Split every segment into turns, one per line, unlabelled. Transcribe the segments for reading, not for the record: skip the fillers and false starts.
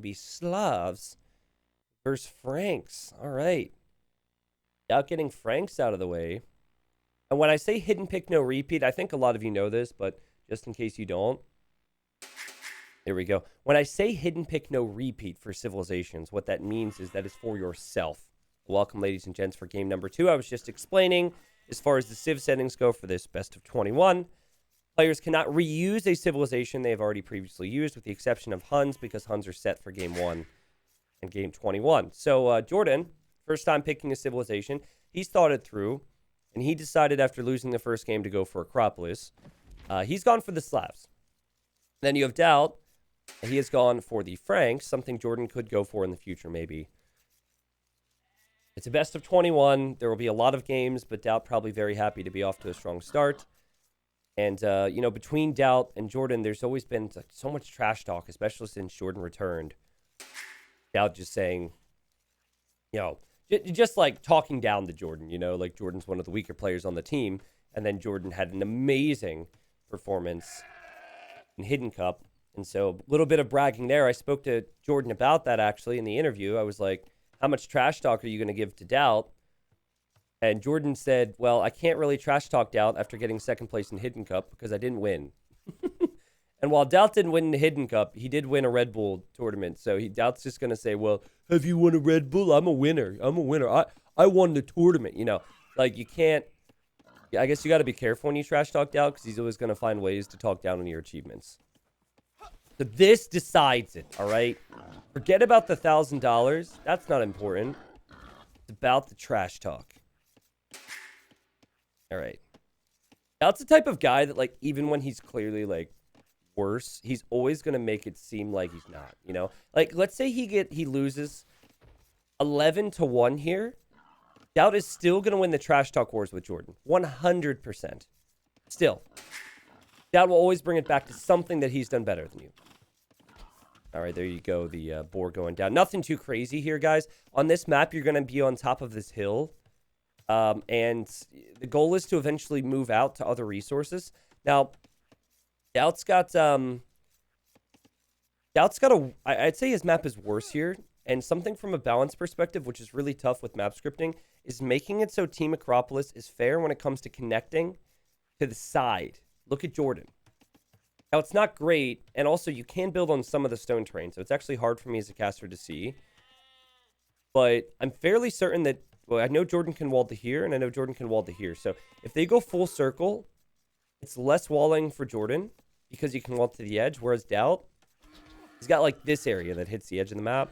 be Slavs versus Franks. All right. Without getting Franks out of the way. And when I say hidden pick, no repeat, I think a lot of you know this, but just in case you don't. There we go. When I say hidden pick, no repeat for Civilizations, what that means is that it's for yourself. Welcome, ladies and gents, for game number 2. I was just explaining, as far as the Civ settings go for this best of 21, players cannot reuse a civilization they have already previously used, with the exception of Huns, because Huns are set for game 1 and game 21. So Jordan, first time picking a civilization, he's thought it through, and he decided after losing the first game to go for Acropolis. He's gone for the Slavs. Then you have DauT. He has gone for the Franks, something Jordan could go for in the future, maybe. It's a best of 21. There will be a lot of games, but DauT probably very happy to be off to a strong start. And, between DauT and Jordan, there's always been so much trash talk, especially since Jordan returned. DauT just saying, just like talking down to Jordan, like Jordan's one of the weaker players on the team. And then Jordan had an amazing performance in Hidden Cup. And so a little bit of bragging there. I spoke to Jordan about that, actually, in the interview. I was like, how much trash talk are you going to give to DauT? And Jordan said, well, I can't really trash talk DauT after getting second place in Hidden Cup because I didn't win. And while DauT didn't win the Hidden Cup, he did win a Red Bull tournament. So DauT's just going to say, well, have you won a Red Bull? I'm a winner. I won the tournament. Like you can't. I guess you got to be careful when you trash talk DauT because he's always going to find ways to talk down on your achievements. So this decides it, all right? Forget about the $1,000. That's not important. It's about the trash talk. All right. DauT's the type of guy that, like, even when he's clearly, like, worse, he's always going to make it seem like he's not, Like, let's say he loses 11-1 here. DauT is still going to win the trash talk wars with Jordan. 100%. Still. DauT will always bring it back to something that he's done better than you. All right, there you go. The boar going down. Nothing too crazy here, guys. On this map, you're going to be on top of this hill. And the goal is to eventually move out to other resources. Now, DauT's got I'd say his map is worse here. And something from a balance perspective, which is really tough with map scripting, is making it so Team Acropolis is fair when it comes to connecting to the side. Look at Jordan. Now, it's not great, and also you can build on some of the stone terrain, so it's actually hard for me as a caster to see. But I'm fairly certain that, well, I know Jordan can wall to here, and I know Jordan can wall to here. So if they go full circle, it's less walling for Jordan because he can wall to the edge, whereas DauT, he's got, like, this area that hits the edge of the map.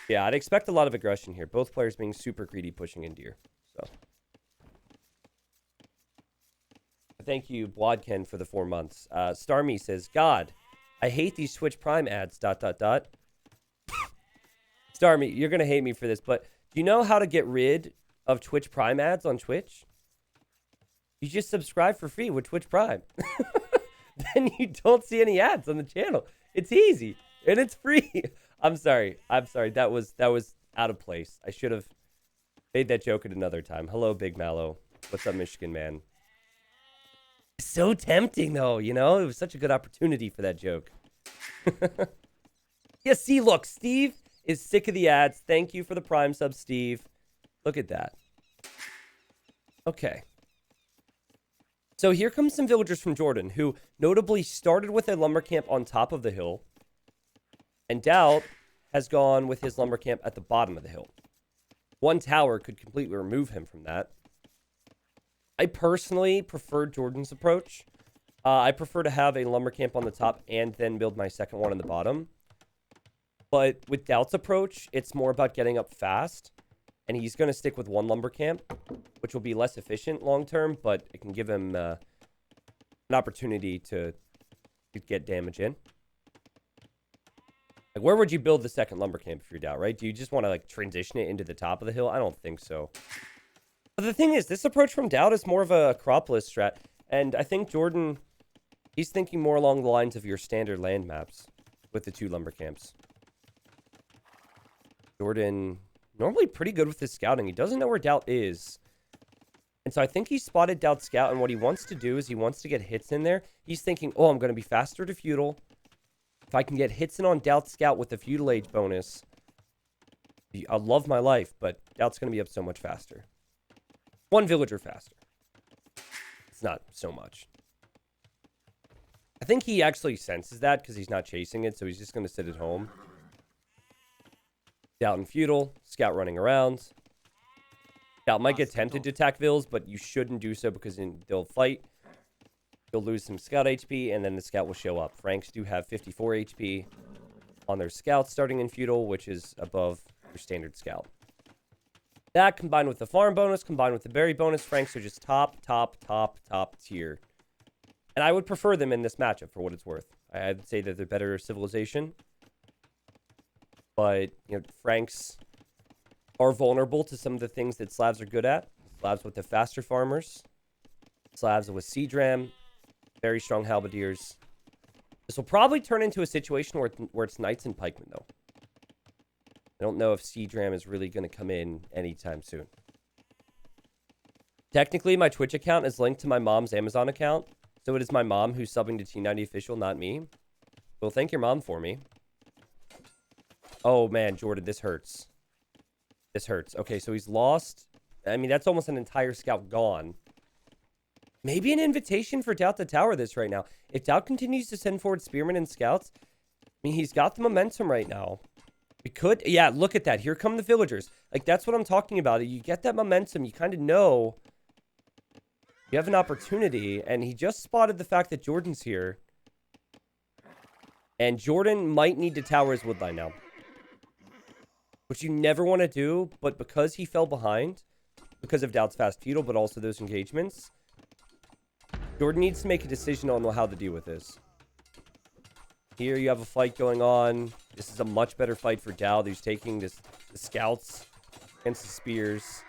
Yeah, I'd expect a lot of aggression here. Both players being super greedy pushing in deer, so... Thank you, Bwadken, for the 4 months. Starmy says, God, I hate these Twitch Prime ads, ... Starmy, you're going to hate me for this, but do you know how to get rid of Twitch Prime ads on Twitch? You just subscribe for free with Twitch Prime. Then you don't see any ads on the channel. It's easy, and it's free. I'm sorry. That was out of place. I should have made that joke at another time. Hello, Big Mallow. What's up, Michigan man? So tempting, though, it was such a good opportunity for that joke. Yeah, see, look, Steve is sick of the ads. Thank you for the Prime sub, Steve. Look at that. Okay. So here comes some villagers from Jordan who notably started with a lumber camp on top of the hill. And DauT has gone with his lumber camp at the bottom of the hill. One tower could completely remove him from that. I personally prefer Jordan's approach. I prefer to have a lumber camp on the top and then build my second one on the bottom. But with DauT's approach, it's more about getting up fast. And he's going to stick with one lumber camp, which will be less efficient long term, but it can give him an opportunity to get damage in. Like, where would you build the second lumber camp if you're DauT, right? Do you just want to, like, transition it into the top of the hill? I don't think so. But the thing is, this approach from DauT is more of a Acropolis strat. And I think Jordan, he's thinking more along the lines of your standard land maps with the 2 lumber camps. Jordan, normally pretty good with his scouting. He doesn't know where DauT is. And so I think he spotted DauT's scout. And what he wants to do is he wants to get hits in there. He's thinking, oh, I'm going to be faster to feudal, If I can get hits in on DauT Scout with the feudal age bonus, I love my life, but DauT's going to be up so much faster. One villager faster. It's not so much. I think he actually senses that because he's not chasing it, so he's just going to sit at home. DauT and feudal, Scout running around. DauT might get tempted to attack vills, but you shouldn't do so because they'll fight. You'll lose some Scout HP, and then the Scout will show up. Franks do have 54 HP on their Scouts starting in feudal, which is above your standard Scout. That combined with the farm bonus, combined with the berry bonus, Franks are just top tier. And I would prefer them in this matchup for what it's worth. I'd say that they're better civilization. But, you know, Franks are vulnerable to some of the things that Slavs are good at. Slavs with the faster farmers. Slavs with siege ram. Very strong halberdiers. This will probably turn into a situation where it's knights and pikemen, though. I don't know if siege ram is really going to come in anytime soon. Technically, my Twitch account is linked to my mom's Amazon account. So it is my mom who's subbing to T90 Official, not me. Well, thank your mom for me. Oh, man, Jordan, this hurts. This hurts. Okay, so he's lost. I mean, that's almost an entire scout gone. Maybe an invitation for DauT to tower this right now. If DauT continues to send forward spearmen and scouts, I mean, he's got the momentum right now. We could... Yeah, look at that. Here come the villagers. Like, that's what I'm talking about. You get that momentum. You kind of know... You have an opportunity, and he just spotted the fact that Jordan's here. And Jordan might need to tower his woodline now. Which you never want to do, but because he fell behind, because of DauT's fast feudal, but also those engagements, Jordan needs to make a decision on how to deal with this. Here you have a fight going on. This is a much better fight for DauT. He's taking the scouts against the spears.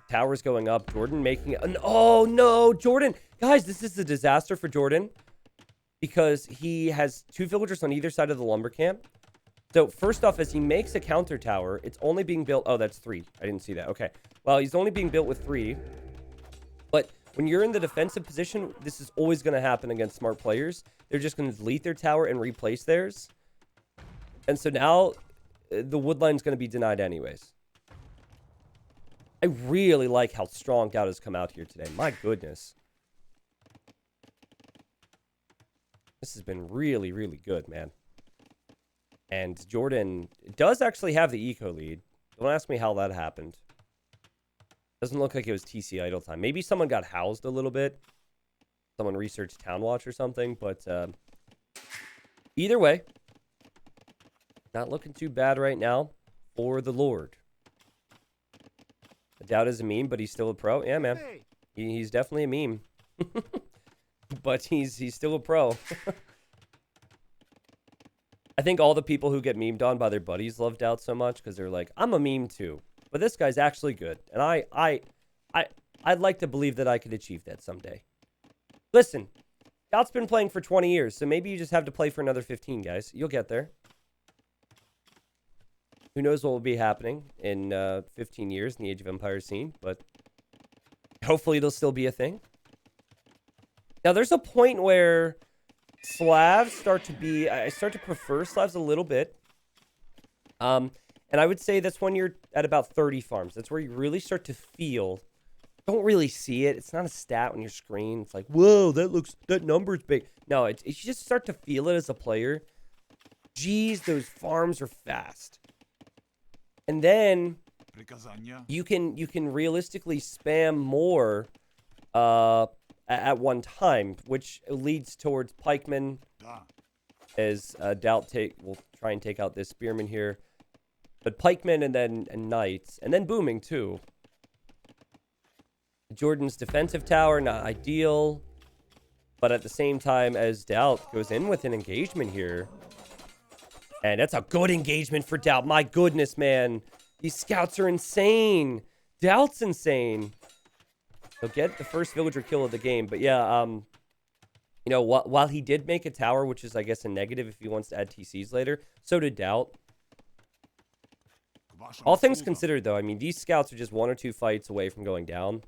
Tower's going up. Jordan making an... Oh, no. Jordan. Guys, this is a disaster for Jordan. Because he has 2 villagers on either side of the lumber camp. So, first off, as he makes a counter tower, it's only being built... Oh, that's 3. I didn't see that. Okay. Well, he's only being built with 3. But when you're in the defensive position, this is always going to happen against smart players. They're just going to delete their tower and replace theirs. And so now, the woodline's going to be denied anyways. I really like how strong DauT has come out here today. My goodness. This has been really, really good, man. And Jordan does actually have the eco lead. Don't ask me how that happened. Doesn't look like it was TC idle time. Maybe someone got housed a little bit. Someone researched Town Watch or something. But either way, not looking too bad right now for the Lord. DauT is a meme, but he's still a pro. Yeah, man. He's definitely a meme. But he's still a pro. I think all the people who get memed on by their buddies love DauT so much because they're like, I'm a meme too. But this guy's actually good. And I'd like to believe that I could achieve that someday. Listen, DauT's been playing for 20 years, so maybe you just have to play for another 15, guys. You'll get there. Who knows what will be happening in 15 years in the Age of Empires scene, but hopefully it'll still be a thing. Now, there's a point where Slavs start to be... I start to prefer Slavs a little bit. And I would say that's when you're at about 30 farms. That's where you really start to feel... Don't really see it. It's not a stat on your screen. It's like, whoa, that number's big. No, you just start to feel it as a player. Geez, those farms are fast. And then you can realistically spam more at one time, which leads towards pikemen. As DauT will try and take out this spearman here, but pikemen and then knights, and then booming too. Jordan's defensive tower not ideal, but at the same time as DauT goes in with an engagement here. And that's a good engagement for DauT. My goodness, man. These scouts are insane. DauT's insane. He'll get the first villager kill of the game. But yeah, you know, while he did make a tower, which is, I guess, a negative if he wants to add TCs later, so did DauT. All things considered, though, I mean, these scouts are just 1 or 2 fights away from going down.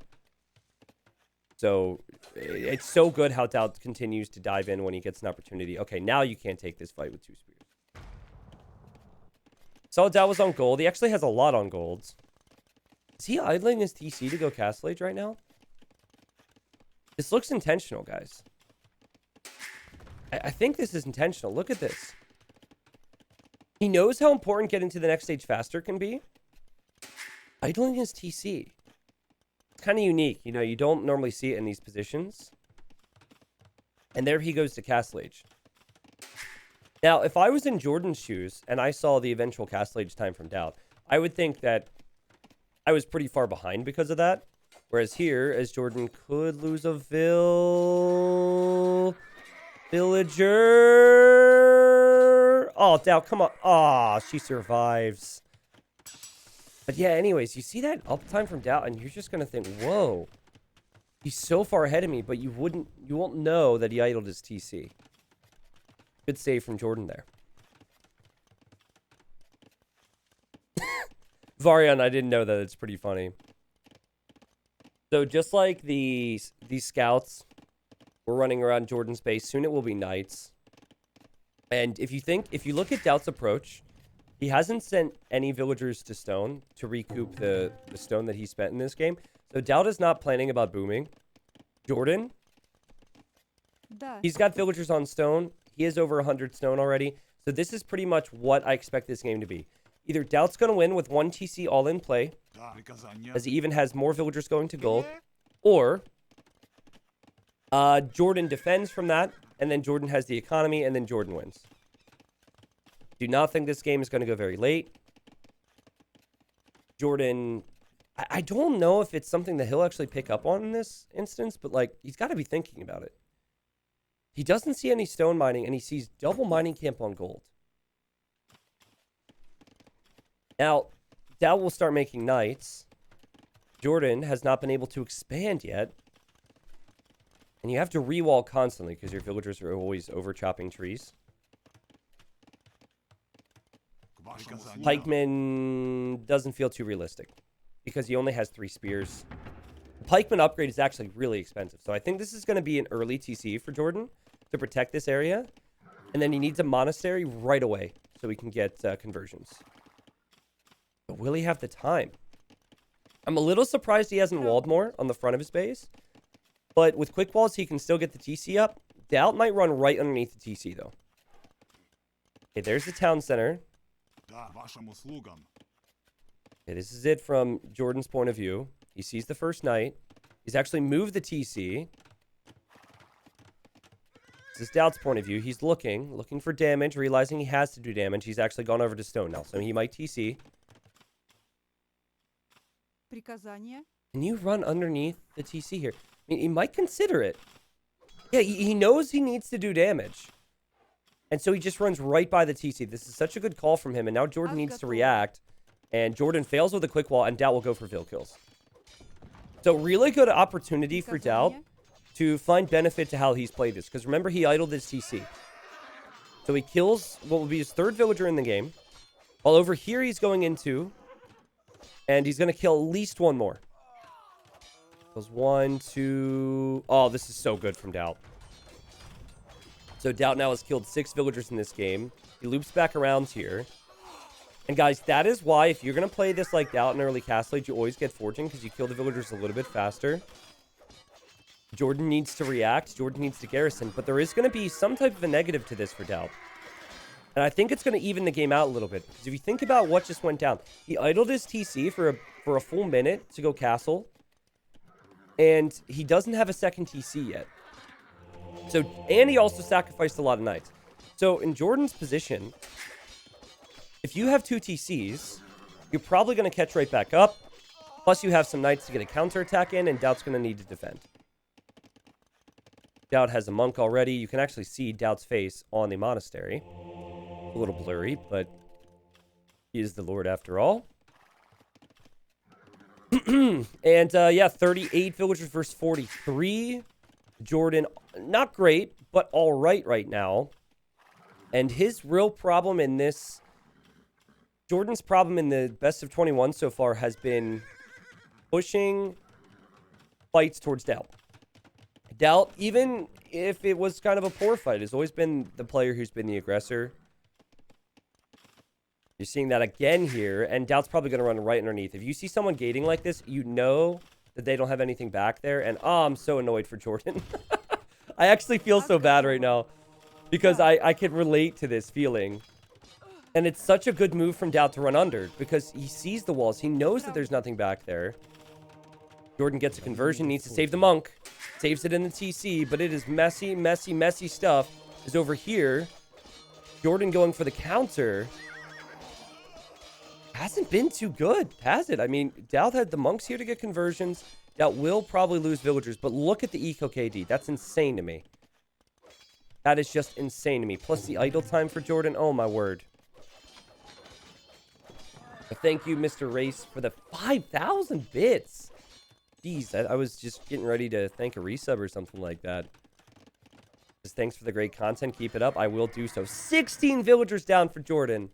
So it's so good how DauT continues to dive in when he gets an opportunity. Okay, now you can't take this fight with 2 spears. Saw DauT was on gold. He actually has a lot on golds. Is he idling his TC to go Castle Age right now? This looks intentional, guys. I think this is intentional. Look at this. He knows how important getting to the next stage faster can be. Idling his TC. It's kind of unique. You know, you don't normally see it in these positions. And there he goes to Castle Age. Now, if I was in Jordan's shoes and I saw the eventual Castle Age time from DauT, I would think that I was pretty far behind because of that. Whereas here, as Jordan could lose a villager. Oh, DauT, come on. Oh, she survives. But yeah, anyways, you see that uptime from DauT, and you're just gonna think, whoa, he's so far ahead of me, but you won't know that he idled his TC. Good save from Jordan there. Varian, I didn't know that. It's pretty funny. So just like these scouts were running around Jordan's base, soon it will be knights. And if you look at DauT's approach, he hasn't sent any villagers to stone to recoup the stone that he spent in this game. So DauT is not planning about booming. Jordan, he's got villagers on stone. He has over 100 stone already. So this is pretty much what I expect this game to be. Either DauT's going to win with 1 TC all in play, as he even has more villagers going to gold, or Jordan defends from that, and then Jordan has the economy, and then Jordan wins. Do not think this game is going to go very late. Jordan, I don't know if it's something that he'll actually pick up on in this instance, but like, he's got to be thinking about it. He doesn't see any stone mining, and he sees double mining camp on gold. Now, DauT will start making knights. Jordan has not been able to expand yet. And you have to re-wall constantly because your villagers are always over-chopping trees. Pikeman doesn't feel too realistic because he only has 3 spears. The Pikeman upgrade is actually really expensive. So I think this is going to be an early TC for Jordan to protect this area. And then he needs a monastery right away so we can get conversions. But will he have the time? I'm a little surprised he hasn't walled more on the front of his base. But with quick walls, he can still get the TC up. DauT might run right underneath the TC, though. Okay, there's the town center. Okay, this is it from Jordan's point of view. He sees the first knight. He's actually moved the TC. This is DauT's point of view. He's looking for damage, realizing he has to do damage. He's actually gone over to stone now, so he might TC. Can you run underneath the TC here? I mean, he might consider it. Yeah, he knows he needs to do damage. And so he just runs right by the TC. This is such a good call from him. And now Jordan needs to react. And Jordan fails with a quick wall. And DauT will go for Veil kills. So really good opportunity for DauT to find benefit to how he's played this. Because remember, he idled his TC. So he kills what will be his 3rd villager in the game. While over here, he's going into... And he's going to kill at least 1 more. Kills 1, 2... Oh, this is so good from DauT. So DauT now has killed 6 villagers in this game. He loops back around here. And guys, that is why if you're going to play this like DauT in early Castle Age, you always get Fortune because you kill the villagers a little bit faster. Jordan needs to react. Jordan needs to garrison. But there is going to be some type of a negative to this for DauT. And I think it's going to even the game out a little bit. Because if you think about what just went down. He idled his TC for a full minute to go castle. And he doesn't have a second TC yet. So, and he also sacrificed a lot of knights. So, in Jordan's position, if you have 2 TCs, you're probably going to catch right back up. Plus, you have some knights to get a counterattack in, and DauT's going to need to defend. DauT has a monk already. You can actually see DauT's face on the monastery. A little blurry, but he is the Lord after all. And, yeah, 38 villagers versus 43. Jordan, not great, but all right now. And his real problem in this... Jordan's problem in the best of 21 so far has been pushing fights towards DauT. DauT, even if it was kind of a poor fight, has always been the player who's been the aggressor. You're seeing that again here, and DauT's probably going to run right underneath. If you see someone gating like this, you know that they don't have anything back there, and oh, I'm so annoyed for Jordan. I actually feel so bad right now because I can relate to this feeling. And it's such a good move from DauT to run under because he sees the walls. He knows that there's nothing back there. Jordan gets a conversion, needs to save the monk. Saves it in the TC, but it is messy, messy, messy stuff. Is over here. Jordan going for the counter. Hasn't been too good, has it? I mean, DauT had the monks here to get conversions. DauT will probably lose villagers, but look at the eco KD. That's insane to me. That is just insane to me. Plus the idle time for Jordan. Oh, my word. But thank you, Mr. Race, for the 5,000 bits. Jeez, I was just getting ready to thank a resub or something like that. Just thanks for the great content. Keep it up. I will do so. 16 villagers down for Jordan.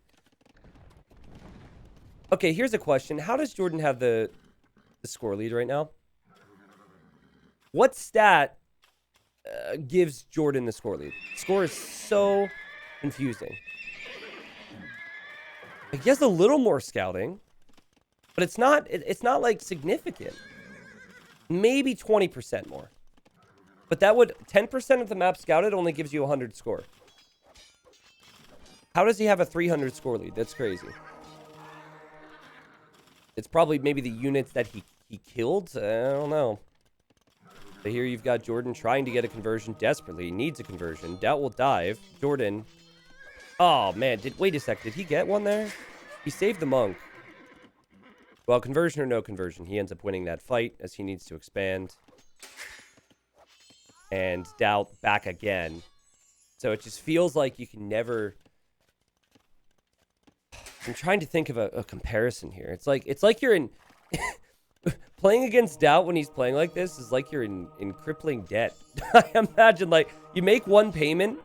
Okay, here's a question. How does Jordan have the score lead right now? What stat gives Jordan the score lead? Score is so confusing. I guess a little more scouting, but it's not like significant. Maybe 20% more. But that would 10% of the map scouted only gives you 100 score. How does he have a 300 score lead? That's crazy. It's probably maybe the units that he killed. I don't know. But here you've got Jordan trying to get a conversion desperately. He needs a conversion. DauT will dive. Jordan. Oh, man. Wait a sec. Did he get one there? He saved the monk. Well, conversion or no conversion, he ends up winning that fight as he needs to expand. And DauT back again. So it just feels like you can never... I'm trying to think of a comparison here. It's like you're in... Playing against DauT when he's playing like this is like you're in crippling debt. I imagine, like, you make one payment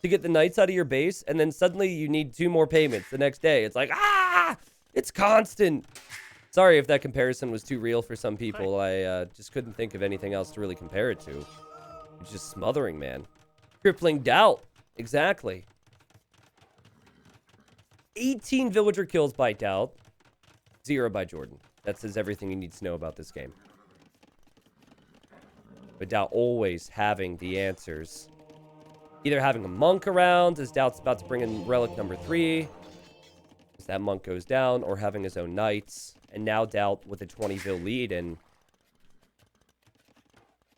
to get the knights out of your base, and then suddenly you need 2 more payments the next day. It's like, it's constant. Sorry if that comparison was too real for some people. I just couldn't think of anything else to really compare it to. It's just smothering, man. Crippling DauT. Exactly. 18 villager kills by DauT. 0 by Jordan. That says everything you need to know about this game. But DauT always having the answers. Either having a monk around, as DauT's about to bring in relic number 3. As that monk goes down, or having his own knights. And now DauT with a 20 vil lead, and...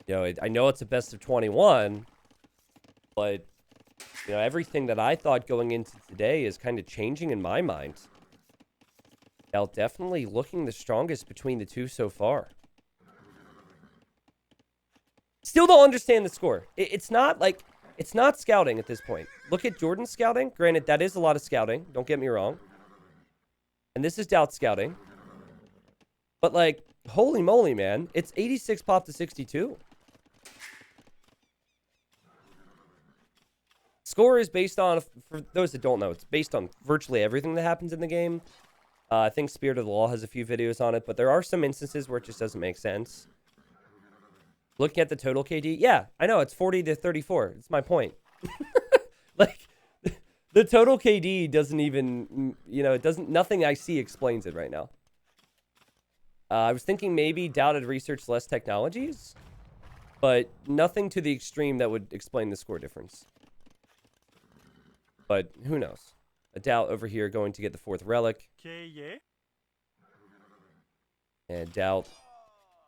You know, I know it's a best of 21, but... You know, everything that I thought going into today is kind of changing in my mind. DauT definitely looking the strongest between the two so far. Still don't understand the score. It's not like... It's not scouting at this point. Look at Jordan's scouting. Granted, that is a lot of scouting. Don't get me wrong. And this is DauT scouting. But, like, holy moly, man. It's 86 pop to 62. Score is based on, for those that don't know, it's based on virtually everything that happens in the game. I think Spirit of the Law has a few videos on it, but there are some instances where it just doesn't make sense. Looking at the total KD, yeah, I know, it's 40 to 34. It's my point. Like, the total KD doesn't even, you know, it doesn't, nothing I see explains it right now. I was thinking maybe DauT had researched less technologies, but nothing to the extreme that would explain the score difference. But who knows? A DauT over here going to get the 4th relic. And DauT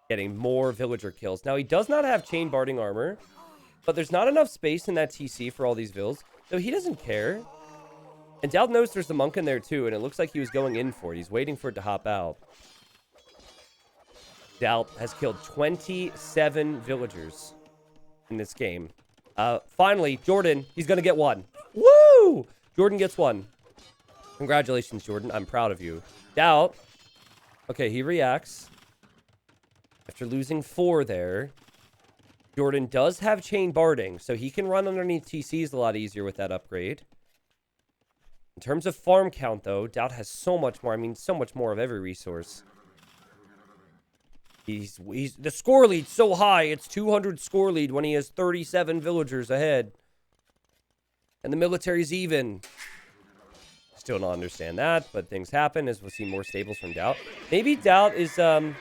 getting more villager kills. Now, he does not have chain barding armor, but there's not enough space in that TC for all these vills, so he doesn't care. And DauT knows there's the monk in there too, and it looks like he was going in for it. He's waiting for it to hop out. DauT has killed 27 villagers in this game. Finally, Jordan, he's going to get one. Woo! Jordan gets one. Congratulations, Jordan. I'm proud of you. DauT. Okay, he reacts. After losing 4 there. Jordan does have chain barding, so he can run underneath TCs a lot easier with that upgrade. In terms of farm count, though, DauT has so much more. I mean, so much more of every resource. The score lead's so high. It's 200 score lead when he has 37 villagers ahead. And the military's even. Still don't understand that, but things happen as we'll see more stables from DauT. Maybe DauT is, I mean,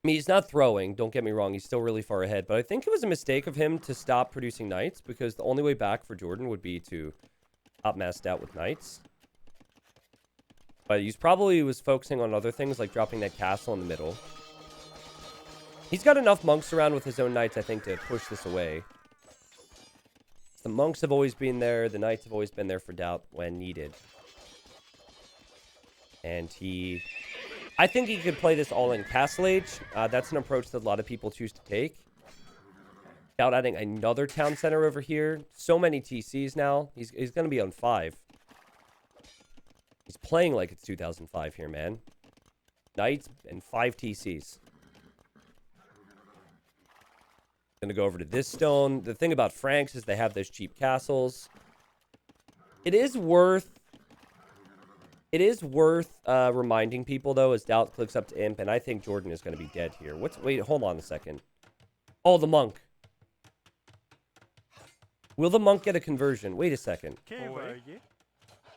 he's not throwing. Don't get me wrong. He's still really far ahead. But I think it was a mistake of him to stop producing knights because the only way back for Jordan would be to outmass DauT with knights. But he's probably was focusing on other things like dropping that castle in the middle. He's got enough monks around with his own knights, I think, to push this away. The monks have always been there. The knights have always been there for DauT when needed. And I think he could play this all in Castle Age. That's an approach that a lot of people choose to take. DauT adding another town center over here. So many TCs now. He's going to be on 5. He's playing like it's 2005 here, man. Knights and 5 TCs. Gonna go over to this stone. The thing about Franks is they have those cheap castles. It is worth reminding people, though, as DauT clicks up to Imp, and I think Jordan is going to be dead here. Wait, hold on a second. Oh, the monk. Will the monk get a conversion? Wait a second.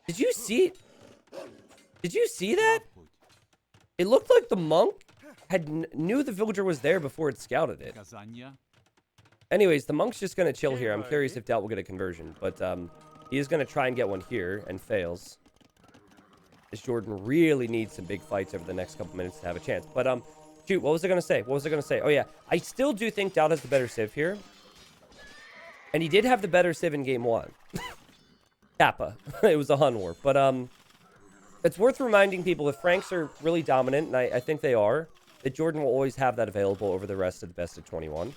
Did you see that? It looked like the monk knew the villager was there before it scouted it. Anyways, the monk's just going to chill here. I'm curious if DauT will get a conversion, but he is going to try and get one here and fails. As Jordan really needs some big fights over the next couple minutes to have a chance. But, shoot, what was I going to say? Oh, yeah. I still do think DauT has the better civ here. And he did have the better civ in game 1. Kappa. It was a Hun war. But, it's worth reminding people if Franks are really dominant, and I think they are, that Jordan will always have that available over the rest of the best of 21.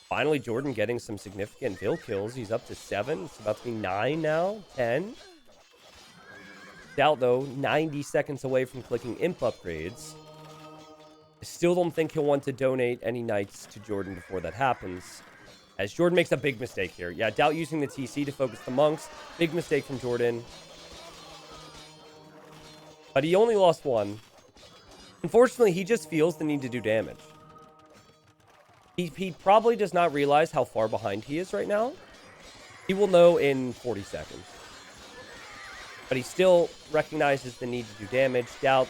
Finally, Jordan getting some significant vill kills. He's up to 7. It's about to be 9 now. 10. DauT, though, 90 seconds away from clicking imp upgrades. I still don't think he'll want to donate any knights to Jordan before that happens. As Jordan makes a big mistake here. Yeah, DauT using the TC to focus the monks. Big mistake from Jordan. But he only lost 1. Unfortunately, he just feels the need to do damage. He probably does not realize how far behind he is right now. He will know in 40 seconds. But he still recognizes the need to do damage. DauT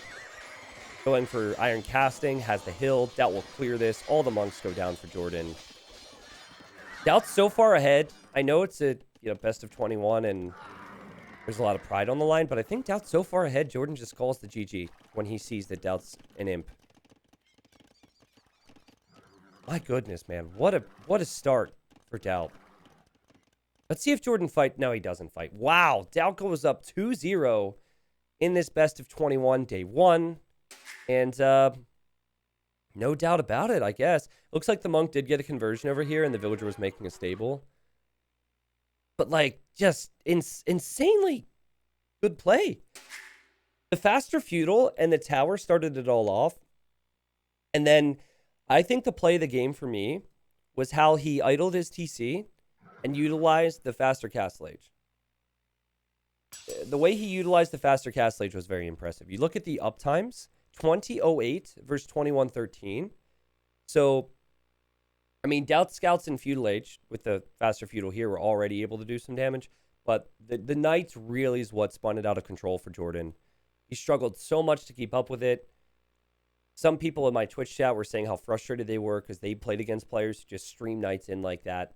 going for iron casting, has the hill. DauT will clear this. All the monks go down for Jordan. DauT's so far ahead. I know it's a best of 21 and there's a lot of pride on the line, but I think DauT's so far ahead, Jordan just calls the GG when he sees that DauT's an imp. My goodness, man. What a start for DauT. Let's see if Jordan fight. No, he doesn't fight. Wow. DauT goes up 2-0 in this best of 21 day 1. And no doubt about it, I guess. Looks like the monk did get a conversion over here and the villager was making a stable. But, like, just insanely good play. The faster feudal and the tower started it all off. And then I think the play of the game for me was how he idled his TC and utilized the faster castle age. The way he utilized the faster castle age was very impressive. You look at the uptimes, 2008 versus 2113. So, I mean, DauT scouts in feudal age with the faster feudal here were already able to do some damage. But the knights really is what spun it out of control for Jordan. He struggled so much to keep up with it. Some people in my Twitch chat were saying how frustrated they were because they played against players who just stream knights in like that.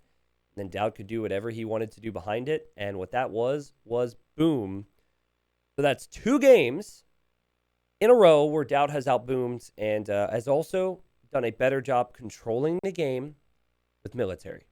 And then DauT could do whatever he wanted to do behind it. And what that was boom. So that's 2 games in a row where DauT has outboomed and has also done a better job controlling the game with military.